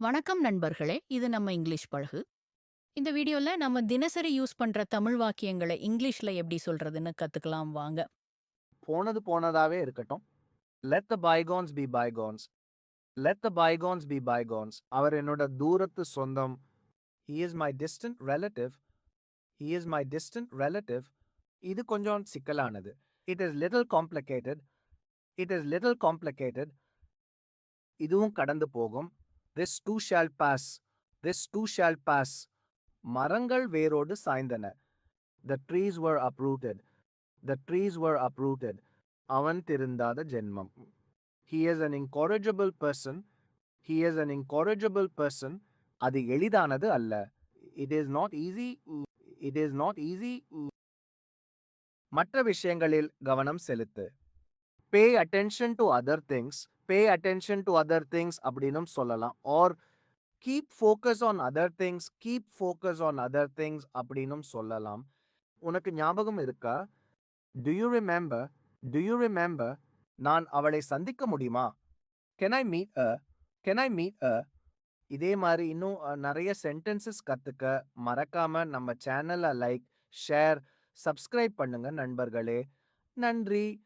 வணக்கம் நண்பர்களே! இது நம்ம இங்கிலீஷ் பழகு. இந்த வீடியோல நம்ம தினசரி யூஸ் பண்ற தமிழ் வாக்கியங்கள இங்கிலீஷ்ல எப்படி சொல்றதுன்னு கத்துக்கலாம் வாங்க. போனது போனதாவே இருக்கட்டும். Let the bygones be bygones. Let the bygones be bygones. அவர் என்னோட தூரத்து சொந்தம். He is my distant relative. He is my distant relative. இது கொஞ்சம் சிக்கலானது. It is little complicated. It is little complicated. இதுவும் கடந்து போகும். This too shall pass. This too shall pass. மரங்கள் வேரோடு சாய்ந்தன. The trees were uprooted. The trees were uprooted. அவன் திருந்தாத ஜென்மம். He is an incorrigible person. He is an incorrigible person. அது எளிதானது அல்ல. It is not easy. It is not easy. மற்ற விஷயங்களில் கவனம் செலுத்து. Pay attention to other things. Pay attention to other things அப்படின்னும் சொல்லலாம். Or keep focus on other things. Keep focus on other things அப்படின்னும் சொல்லலாம். உனக்கு ஞாபகம் இருக்கா? Do you remember? Do you remember? நான் அவளை சந்திக்க முடியுமா? Can I meet her? Can I meet her? இதே மாரி இன்னும் நெறைய சென்டென்சஸ் கத்துக்க மறக்காம நம்ம சேனல லைக், ஷேர், சப்ஸ்கிரைப் பண்ணுங்க நண்பர்களே. நன்றி.